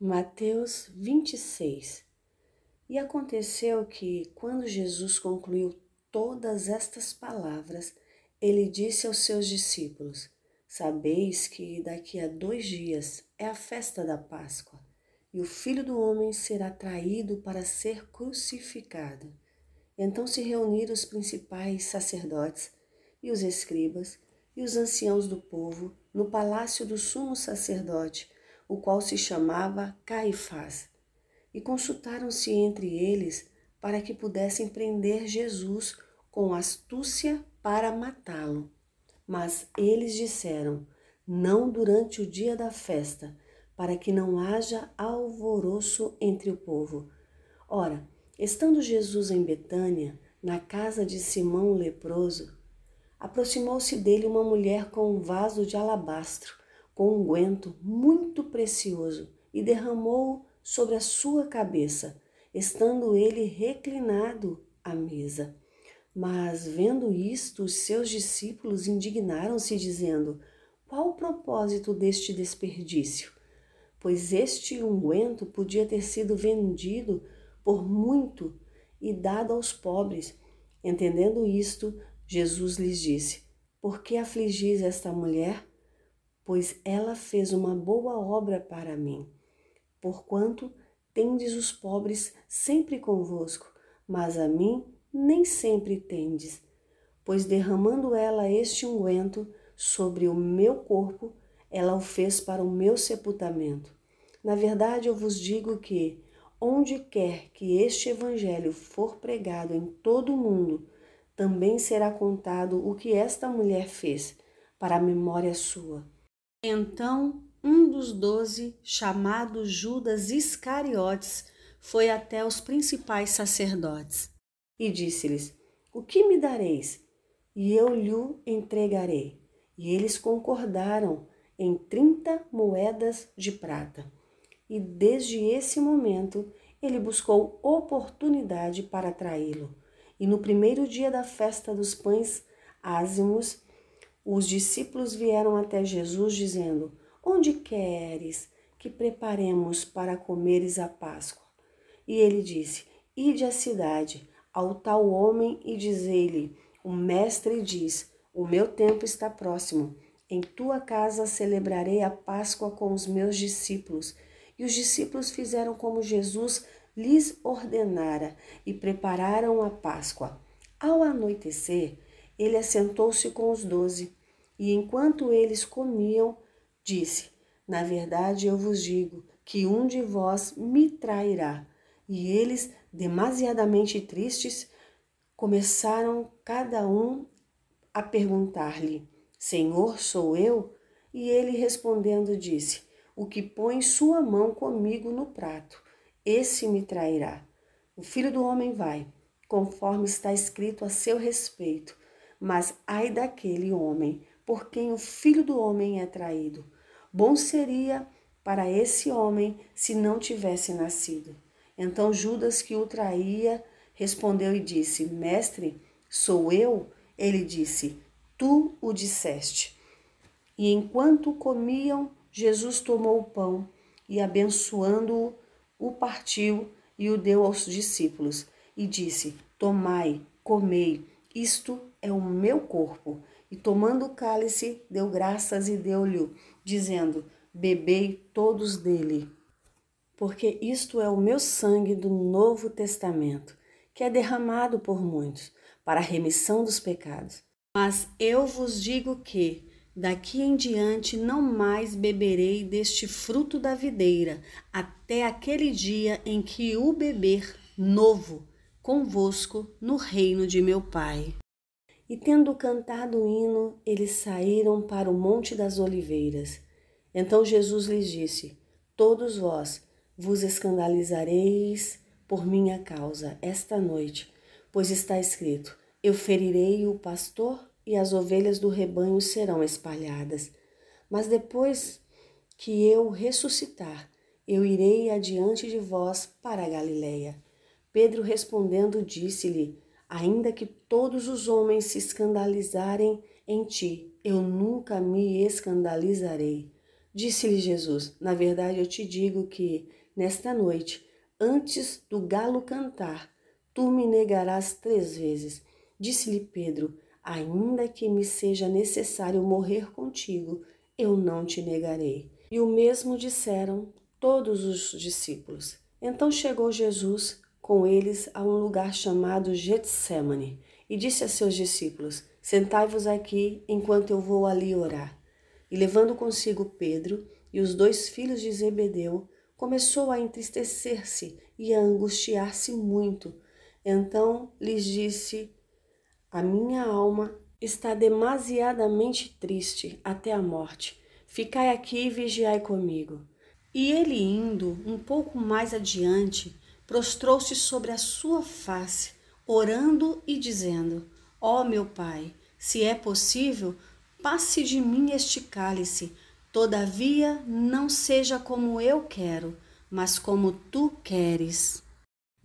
Mateus 26. E aconteceu que, quando Jesus concluiu todas estas palavras, ele disse aos seus discípulos: Sabeis que daqui a 2 dias é a festa da Páscoa, e o Filho do Homem será traído para ser crucificado. Então se reuniram os principais sacerdotes e os escribas e os anciãos do povo no palácio do sumo sacerdote, o qual se chamava Caifás, e consultaram-se entre eles para que pudessem prender Jesus com astúcia para matá-lo. Mas eles disseram: não durante o dia da festa, para que não haja alvoroço entre o povo. Ora, estando Jesus em Betânia, na casa de Simão o leproso, aproximou-se dele uma mulher com um vaso de alabastro, com unguento muito precioso, e derramou-o sobre a sua cabeça, estando ele reclinado à mesa. Mas, vendo isto, os seus discípulos indignaram-se, dizendo: qual o propósito deste desperdício? Pois este unguento podia ter sido vendido por muito e dado aos pobres. Entendendo isto, Jesus lhes disse: por que afligis esta mulher? Pois ela fez uma boa obra para mim. Porquanto tendes os pobres sempre convosco, mas a mim nem sempre tendes. Pois derramando ela este unguento sobre o meu corpo, ela o fez para o meu sepultamento. Na verdade, eu vos digo que, onde quer que este evangelho for pregado em todo o mundo, também será contado o que esta mulher fez, para a memória sua. Então, um dos 12, chamado Judas Iscariotes, foi até os principais sacerdotes e disse-lhes: o que me dareis? E eu lhe entregarei. E eles concordaram em 30 moedas de prata. E desde esse momento ele buscou oportunidade para traí-lo. E no primeiro dia da festa dos pães ázimos, os discípulos vieram até Jesus dizendo: onde queres que preparemos para comeres a Páscoa? E ele disse: ide à cidade, ao tal homem, e dizei-lhe: o mestre diz: o meu tempo está próximo. Em tua casa celebrarei a Páscoa com os meus discípulos. E os discípulos fizeram como Jesus lhes ordenara e prepararam a Páscoa. Ao anoitecer, ele assentou-se com os 12, e enquanto eles comiam, disse: na verdade eu vos digo que um de vós me trairá. E eles, demasiadamente tristes, começaram cada um a perguntar-lhe: Senhor, sou eu? E ele respondendo disse: o que põe sua mão comigo no prato, esse me trairá. O Filho do Homem vai, conforme está escrito a seu respeito, mas ai daquele homem por quem o Filho do Homem é traído. Bom seria para esse homem se não tivesse nascido. Então Judas, que o traía, respondeu e disse: Mestre, sou eu? Ele disse: tu o disseste. E enquanto comiam, Jesus tomou o pão e, abençoando-o, o partiu e o deu aos discípulos. E disse: tomai, comei, isto é o meu corpo. E tomando o cálice, deu graças e deu-lhe, dizendo: bebei todos dele, porque isto é o meu sangue do Novo Testamento, que é derramado por muitos, para a remissão dos pecados. Mas eu vos digo que, daqui em diante, não mais beberei deste fruto da videira, até aquele dia em que o beber novo convosco no reino de meu Pai. E tendo cantado o hino, eles saíram para o Monte das Oliveiras. Então Jesus lhes disse: todos vós vos escandalizareis por minha causa esta noite, pois está escrito: eu ferirei o pastor e as ovelhas do rebanho serão espalhadas. Mas depois que eu ressuscitar, eu irei adiante de vós para a Galileia. Pedro respondendo disse-lhe: ainda que todos os homens se escandalizarem em ti, eu nunca me escandalizarei. Disse-lhe Jesus: na verdade eu te digo que, nesta noite, antes do galo cantar, tu me negarás 3 vezes. Disse-lhe Pedro: ainda que me seja necessário morrer contigo, eu não te negarei. E o mesmo disseram todos os discípulos. Então chegou Jesus com eles a um lugar chamado Getsêmani e disse a seus discípulos: sentai-vos aqui enquanto eu vou ali orar. E levando consigo Pedro e os 2 filhos de Zebedeu, começou a entristecer-se e a angustiar-se muito. Então lhes disse: a minha alma está demasiadamente triste até a morte. Ficai aqui e vigiai comigo. E ele, indo um pouco mais adiante, prostrou-se sobre a sua face, orando e dizendo: ó meu Pai, se é possível, passe de mim este cálice, todavia não seja como eu quero, mas como tu queres.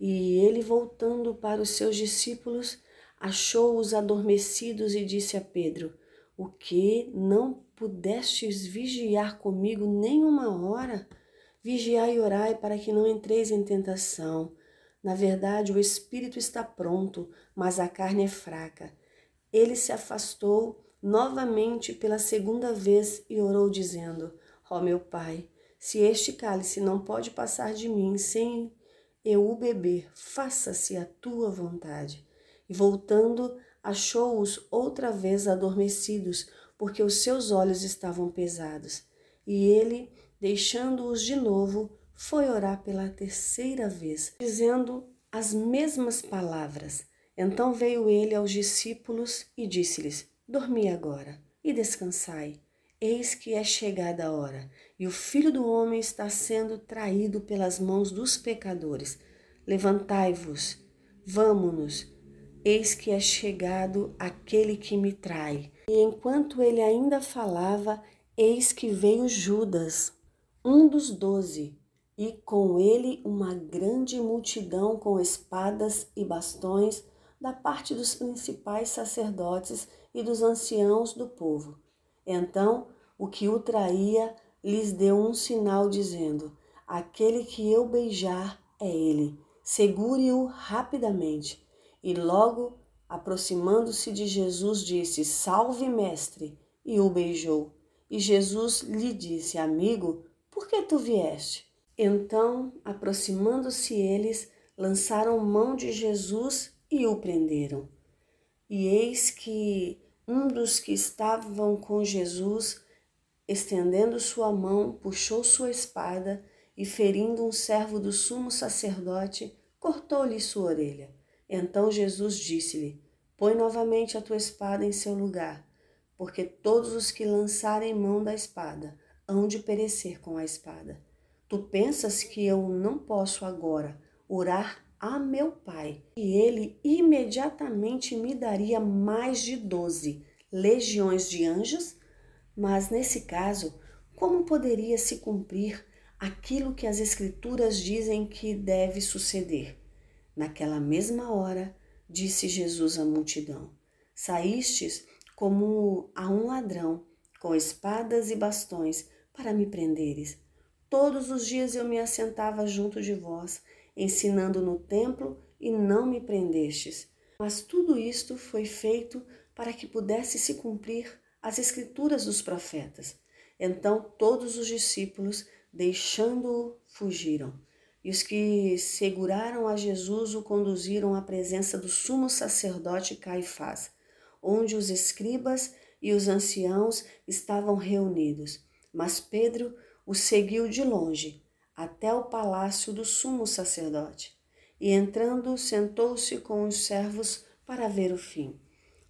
E ele, voltando para os seus discípulos, achou-os adormecidos e disse a Pedro: o que, não pudestes vigiar comigo nem uma hora? Vigiai e orai para que não entreis em tentação. Na verdade, o espírito está pronto, mas a carne é fraca. Ele se afastou novamente pela 2ª vez e orou, dizendo: ó meu Pai, se este cálice não pode passar de mim sem eu o beber, faça-se a tua vontade. E voltando, achou-os outra vez adormecidos, porque os seus olhos estavam pesados. E ele, deixando-os de novo, foi orar pela 3ª vez, dizendo as mesmas palavras. Então veio ele aos discípulos e disse-lhes: dormi agora e descansai. Eis que é chegada a hora, e o Filho do Homem está sendo traído pelas mãos dos pecadores. Levantai-vos, vamo-nos, eis que é chegado aquele que me trai. E enquanto ele ainda falava, eis que veio Judas, um dos 12, e com ele uma grande multidão com espadas e bastões da parte dos principais sacerdotes e dos anciãos do povo. Então, o que o traía lhes deu um sinal, dizendo: aquele que eu beijar é ele, segure-o rapidamente. E logo, aproximando-se de Jesus, disse: salve, mestre, e o beijou. E Jesus lhe disse: amigo, por que tu vieste? Então, aproximando-se eles, lançaram mão de Jesus e o prenderam. E eis que um dos que estavam com Jesus, estendendo sua mão, puxou sua espada e, ferindo um servo do sumo sacerdote, cortou-lhe sua orelha. Então Jesus disse-lhe: põe novamente a tua espada em seu lugar, porque todos os que lançarem mão da espada hão de perecer com a espada. Tu pensas que eu não posso agora orar a meu Pai, e ele imediatamente me daria mais de 12 legiões de anjos? Mas nesse caso, como poderia se cumprir aquilo que as Escrituras dizem que deve suceder? Naquela mesma hora, disse Jesus à multidão: saístes como a um ladrão, com espadas e bastões, para me prenderes. Todos os dias eu me assentava junto de vós, ensinando no templo, e não me prendestes. Mas tudo isto foi feito para que pudesse se cumprir as Escrituras dos profetas. Então todos os discípulos, deixando-o, fugiram. E os que seguraram a Jesus o conduziram à presença do sumo sacerdote Caifás, onde os escribas e os anciãos estavam reunidos. Mas Pedro o seguiu de longe, até o palácio do sumo sacerdote. E entrando, sentou-se com os servos para ver o fim.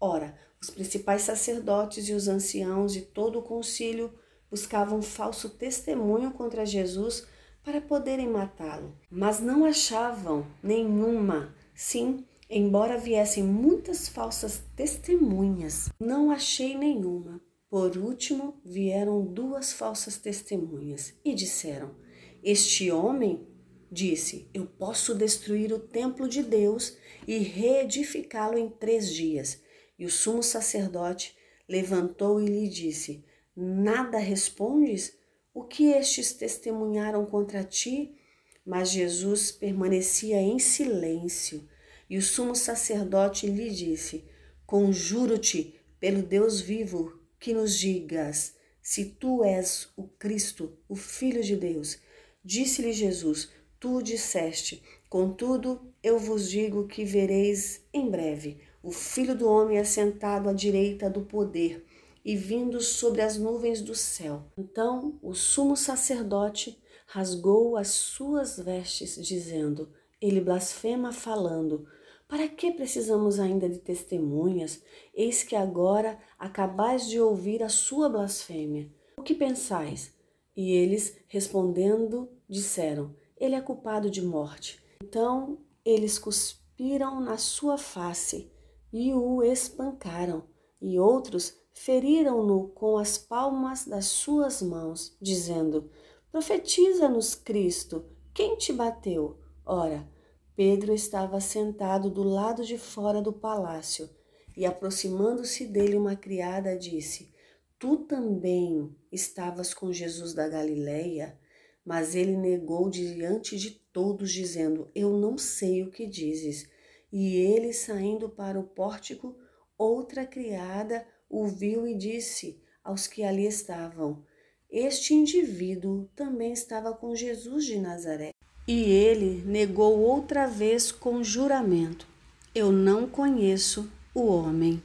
Ora, os principais sacerdotes e os anciãos e todo o concílio buscavam falso testemunho contra Jesus para poderem matá-lo, mas não achavam nenhuma. Sim, embora viessem muitas falsas testemunhas, não achei nenhuma. Por último, vieram 2 falsas testemunhas e disseram: este homem disse: eu posso destruir o templo de Deus e reedificá-lo em 3 dias. E o sumo sacerdote levantou e lhe disse: nada respondes? o que estes testemunharam contra ti? Mas Jesus permanecia em silêncio. E o sumo sacerdote lhe disse: Conjuro-te, pelo Deus vivo, que nos digas se tu és o Cristo, o Filho de Deus. Disse-lhe Jesus: Tu o disseste. Contudo, eu vos digo que vereis em breve o Filho do Homem assentado à direita do poder e vindo sobre as nuvens do céu. Então o sumo sacerdote rasgou as suas vestes, dizendo: Ele blasfema falando. Para que precisamos ainda de testemunhas? Eis que agora acabais de ouvir a sua blasfêmia. O que pensais? E eles, respondendo, disseram: Ele é culpado de morte. Então eles cuspiram na sua face e o espancaram, e outros feriram-no com as palmas das suas mãos, dizendo: Profetiza-nos, Cristo, quem te bateu? Ora, Pedro estava sentado do lado de fora do palácio, e aproximando-se dele uma criada disse: Tu também estavas com Jesus da Galileia? Mas ele negou diante de todos, dizendo: Eu não sei o que dizes. E ele, saindo para o pórtico, outra criada o viu e disse aos que ali estavam: Este indivíduo também estava com Jesus de Nazaré. E ele negou outra vez com juramento: Eu não conheço o homem.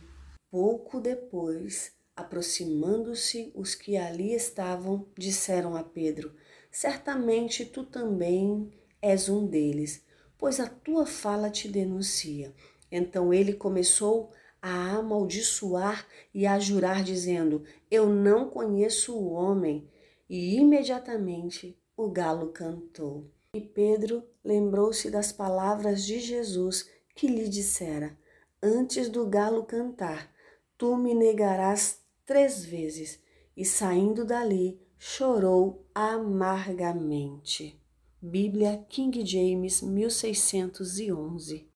Pouco depois, aproximando-se os que ali estavam, disseram a Pedro: Certamente tu também és um deles, pois a tua fala te denuncia. Então ele começou a amaldiçoar e a jurar, dizendo: Eu não conheço o homem. E imediatamente o galo cantou. E Pedro lembrou-se das palavras de Jesus que lhe dissera: Antes do galo cantar, tu me negarás 3 vezes. E saindo dali, chorou amargamente. Bíblia King James 1611.